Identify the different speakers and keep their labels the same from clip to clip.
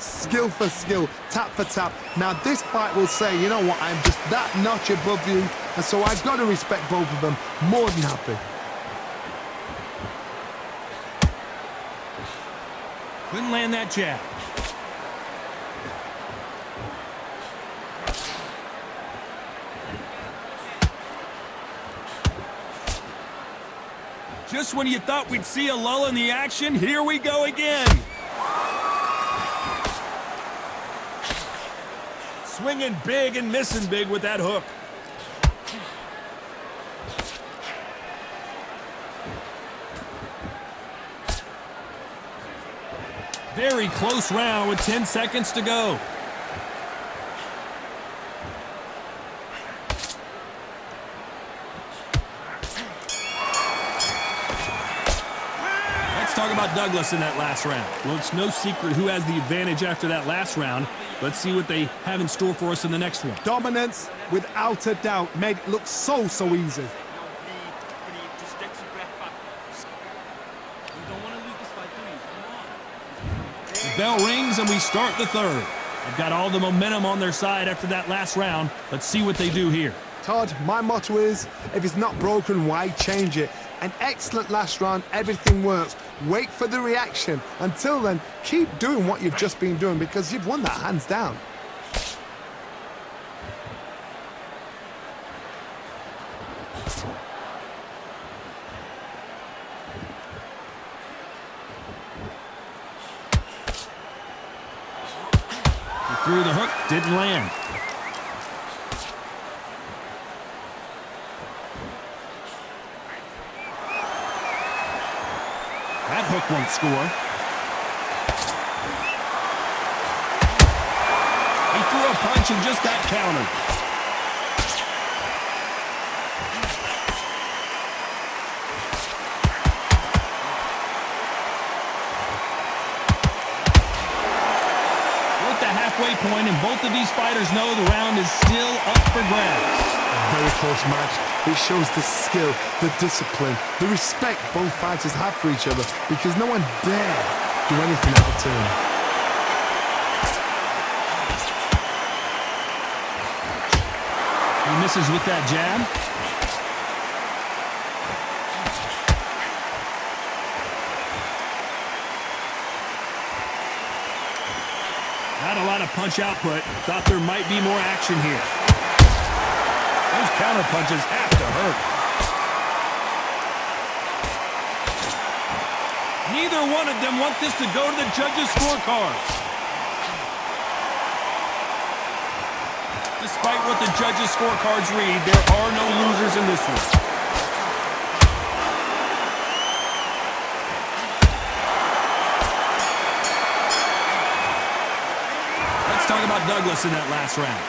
Speaker 1: skill for skill, tap for tap. Now this fight will say, you know what, I'm just that notch above you, and so I've got to respect both of them. More than happy.
Speaker 2: Couldn't land that jab. Just when you thought we'd see a lull in the action, here we go again. Swinging big and missing big with that hook. Very close round with 10 seconds to go. Let's talk about Douglas in that last round. Well, it's no secret who has the advantage after that last round. Let's see what they have in store for us in the next one.
Speaker 1: Dominance, without a doubt, made it look so easy.
Speaker 3: Just get your breath back. You don't want to lose this fight, do you?
Speaker 2: The bell rings and we start the third. They've got all the momentum on their side after that last round. Let's see what they do here.
Speaker 1: Todd, my motto is, if it's not broken, why change it? An excellent last round, everything works. Wait for the reaction. Until then, keep doing what you've just been doing because you've won that hands down.
Speaker 2: He threw the hook, didn't land. That hook won't score. He threw a punch and just got countered. We're at the halfway point, and both of these fighters know the round is still up for grabs.
Speaker 1: Very close match. It shows the skill, the discipline, the respect both fighters have for each other because no one dare do anything out of turn.
Speaker 2: He misses with that jab. Not a lot of punch output. Thought there might be more action here. Those counter punches have to hurt. Neither one of them want this to go to the judges' scorecards. Despite what the judges' scorecards read, there are no losers in this one. Let's talk about Douglas in that last round.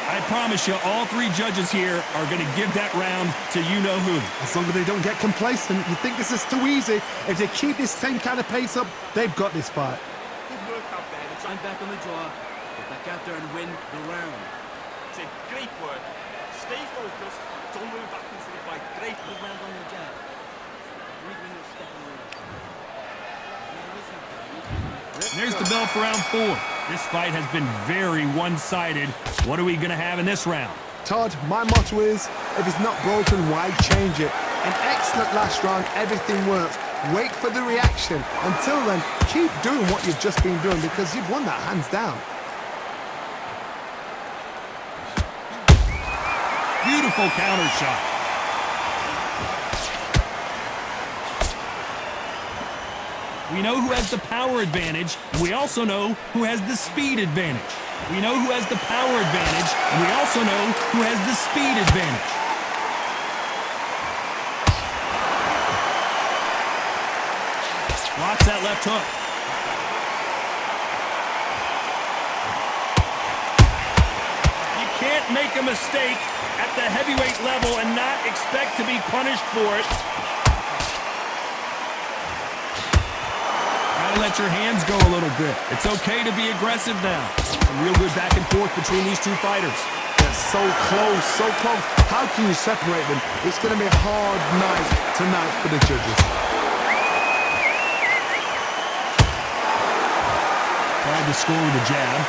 Speaker 2: I promise you, all three judges here are going to give that round to you-know-who.
Speaker 1: As long as they don't get complacent, you think this is too easy. If they keep this same kind of pace up, they've got this fight.
Speaker 3: Good work out there. They're trying back on the draw. Get back out there and win the round. It's a great work. Stay focused. Don't move back into the fight. Great. Good round on your jab. Moving your step away.
Speaker 2: There's the bell for round 4. This fight has been very one-sided. What are we going to have in this round?
Speaker 1: Todd, my motto is, if it's not broken, why change it? An excellent last round, everything works. Wait for the reaction. Until then, keep doing what you've just been doing because you've won that hands down.
Speaker 2: Beautiful counter shot. We know who has the power advantage. We also know who has the speed advantage. We know who has the power advantage, and we also know who has the speed advantage. Blocks that left hook. You can't make a mistake at the heavyweight level and not expect to be punished for it. Let your hands go a little bit. It's okay to be aggressive now. Some real good back and forth between these two fighters.
Speaker 1: They're so close, so close. How can you separate them? It's going to be a hard night tonight for the judges.
Speaker 2: Tried the score with a jab.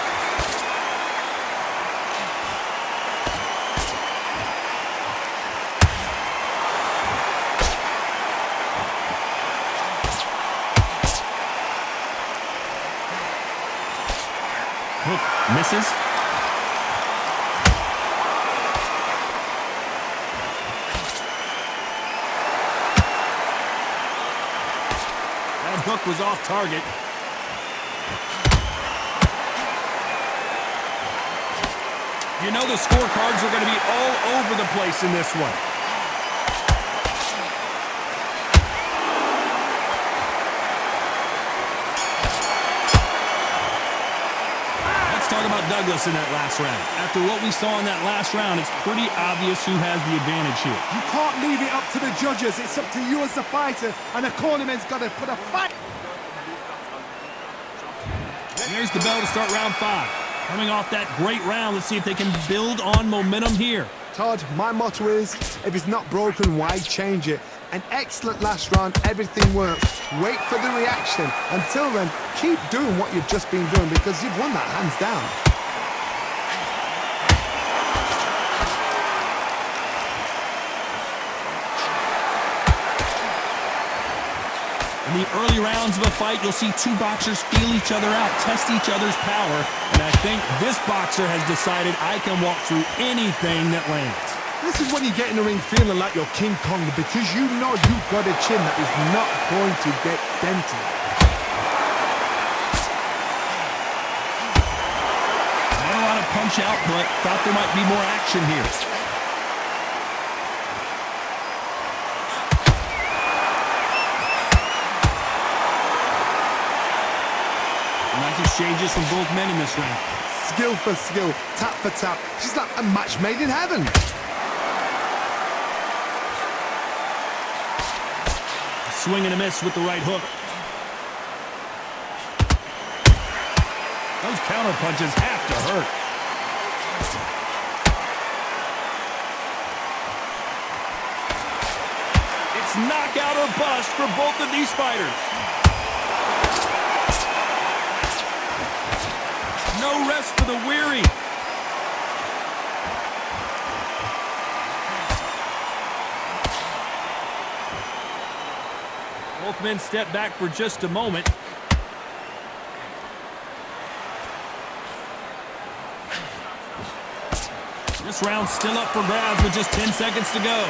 Speaker 2: Hook misses. That hook was off target. You know the scorecards are going to be all over the place in this one. Let's talk about Douglas in that last round. After what we saw in that last round, it's pretty obvious who has the advantage here.
Speaker 1: You can't leave it up to the judges. It's up to you as the fighter, and the cornerman's got to put a fight.
Speaker 2: There's the bell to start round 5. Coming off that great round, let's see if they can build on momentum here.
Speaker 1: Todd, my motto is, if it's not broken, why change it? An excellent last round, everything works. Wait for the reaction. Until then, keep doing what you've just been doing because you've won that hands down.
Speaker 2: In the early rounds of a fight, you'll see two boxers feel each other out, test each other's power, and I think this boxer has decided I can walk through anything that lands.
Speaker 1: This is when you get in the ring feeling like you're King Kong because you know you've got a chin that is not going to get dented.
Speaker 2: Not a lot of punch output. Thought there might be more action here. Nice exchanges from both men in this round.
Speaker 1: Skill for skill, tap for tap. Just like a match made in heaven.
Speaker 2: Swing and a miss with the right hook. Those counter punches have to hurt. It's knockout or bust for both of these fighters. No rest for the weary. Both men step back for just a moment. This round's still up for grabs with just 10 seconds to go.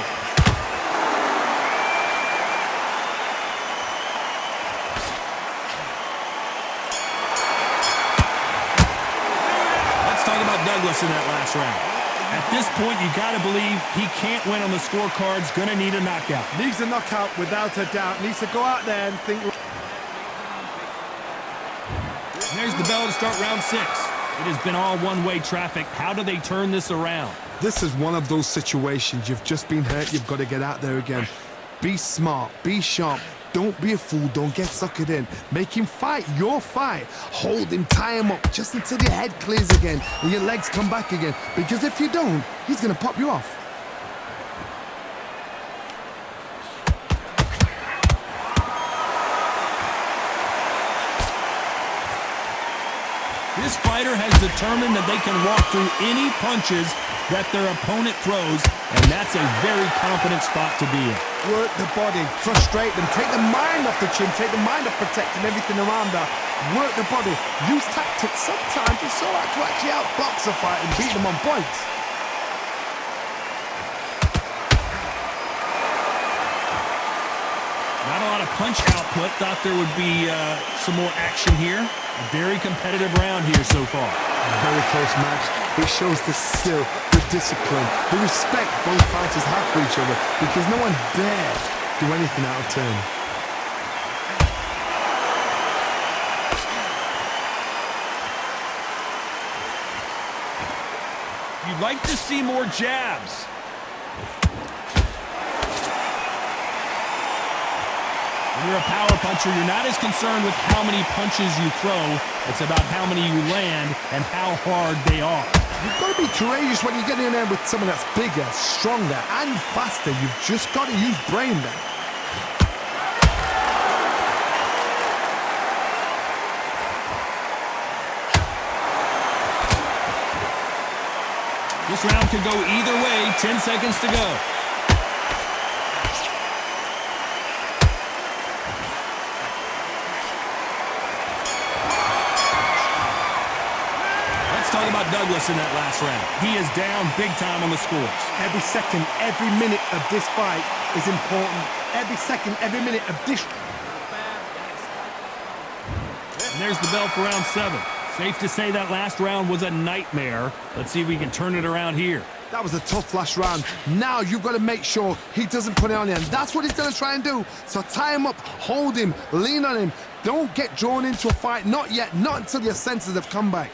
Speaker 2: Let's talk about Douglas in that last round. At this point, you got to believe he can't win on the scorecards. Going to need a knockout.
Speaker 1: Needs a knockout without a doubt. Needs to go out there and think.
Speaker 2: There's the bell to start round 6. It has been all one-way traffic. How do they turn this around?
Speaker 1: This is one of those situations. You've just been hurt. You've got to get out there again. Be smart. Be sharp. Don't be a fool. Don't get suckered in. Make him fight your fight. Hold him, tie him up just until your head clears again and your legs come back again. Because if you don't, he's going to pop you off.
Speaker 2: This fighter has determined that they can walk through any punches that their opponent throws, and that's a very confident spot to be in.
Speaker 1: Work the body, frustrate them, take the mind off the chin, take the mind off protecting everything around her. Work the body, use tactics. Sometimes it's all right to actually outbox a fight and beat them on points.
Speaker 2: Not a lot of punch output. Thought there would be some more action here. A very competitive round here so far.
Speaker 1: Very close match. It shows the skill, the discipline, the respect both fighters have for each other because no one dares do anything out of turn.
Speaker 2: You'd like to see more jabs. When you're a power puncher, you're not as concerned with how many punches you throw. It's about how many you land and how hard they are.
Speaker 1: You've got to be courageous when you get in there with someone that's bigger, stronger, and faster. You've just got to use brain there.
Speaker 2: This round could go either way. 10 seconds to go. Let's talk about Douglas in that last round. He is down big time on the scores.
Speaker 1: Every second, every minute of this fight is important. Every second, every minute of this.
Speaker 2: And there's the bell for round 7. Safe to say that last round was a nightmare. Let's see if we can turn it around here.
Speaker 1: That was a tough last round. Now you've got to make sure he doesn't put it on you. And that's what he's going to try and do. So tie him up, hold him, lean on him. Don't get drawn into a fight. Not yet. Not until your senses have come back.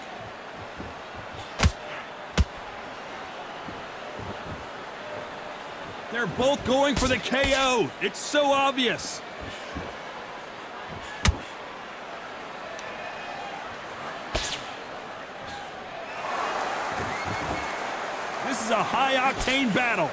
Speaker 2: They're both going for the KO. It's so obvious. This is a high-octane battle.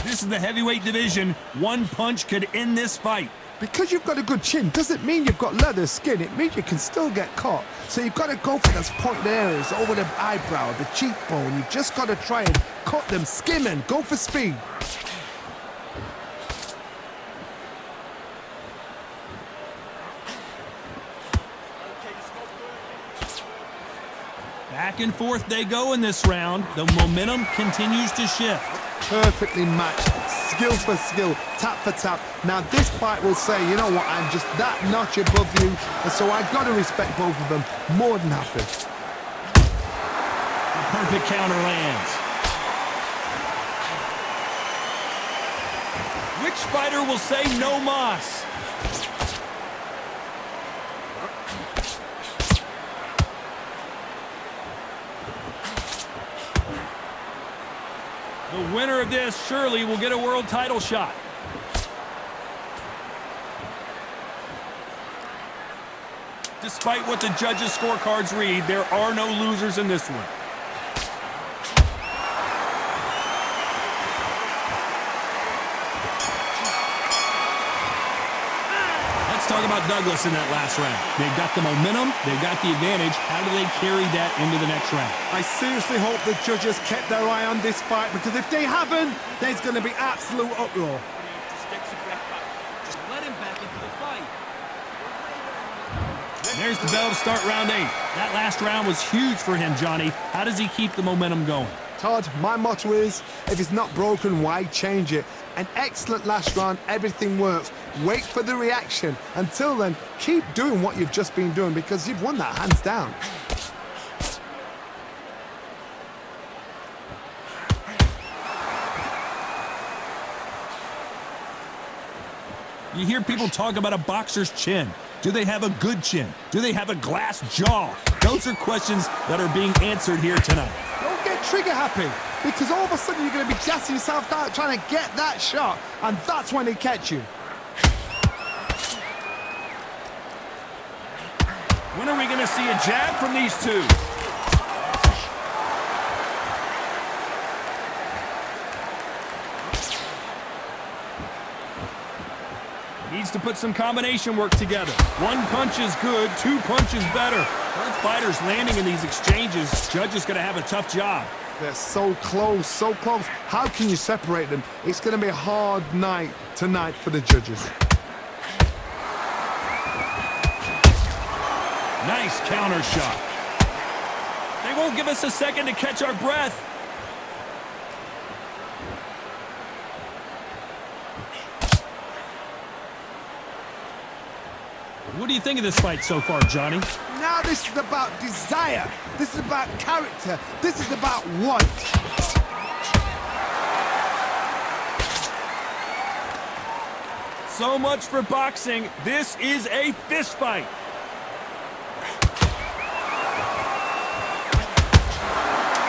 Speaker 2: This is the heavyweight division. One punch could end this fight.
Speaker 1: Because you've got a good chin doesn't mean you've got leather skin. It means you can still get caught. So you've got to go for those pointed areas over the eyebrow, the cheekbone. You've just got to try and cut them, skim and go for speed.
Speaker 2: Back and forth they go in this round. The momentum continues to shift.
Speaker 1: Perfectly matched, skill for skill, tap for tap. Now this fight will say, you know what, I'm just that notch above you, and so I've got to respect both of them more than happy.
Speaker 2: The perfect counter lands. Which fighter will say no mas? The winner of this surely will get a world title shot. Despite what the judges' scorecards read, there are no losers in this one. Let's talk about Douglas in that last round. They've got the momentum, they've got the advantage. How do they carry that into the next round?
Speaker 1: I seriously hope the judges kept their eye on this fight, because if they haven't, there's going to be absolute uproar.
Speaker 3: Just get your breath back. Just let him back into the fight.
Speaker 2: And there's the bell to start round 8. That last round was huge for him, Johnny. How does he keep the momentum going?
Speaker 1: Todd, my motto is, if it's not broken, why change it? An excellent last round, everything works. Wait for the reaction. Until then, keep doing what you've just been doing, because you've won that hands down.
Speaker 2: You hear people talk about a boxer's chin. Do they have a good chin? Do they have a glass jaw? Those are questions that are being answered here tonight.
Speaker 1: Don't get trigger happy, because all of a sudden you're going to be gassing yourself out trying to get that shot, and that's when they catch you.
Speaker 2: When are we going to see a jab from these two? Needs to put some combination work together. One punch is good, 2 punches better. Both fighters landing in these exchanges. Judge is going to have a tough job.
Speaker 1: They're so close, so close. How can you separate them? It's going to be a hard night tonight for the judges.
Speaker 2: Nice counter shot. They won't give us a second to catch our breath. What do you think of this fight so far, Johnny?
Speaker 1: Now this is about desire. This is about character. This is about want.
Speaker 2: So much for boxing. This is a fist fight.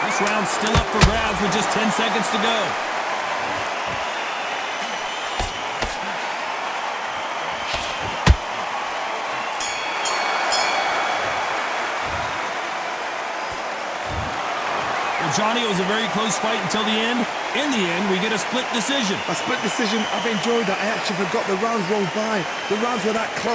Speaker 2: This round's still up for grabs with just 10 seconds to go. Johnny, it was a very close fight until the end. In the end, we get a split decision.
Speaker 1: A split decision. I've enjoyed that. I actually forgot the rounds rolled by. The rounds were that close.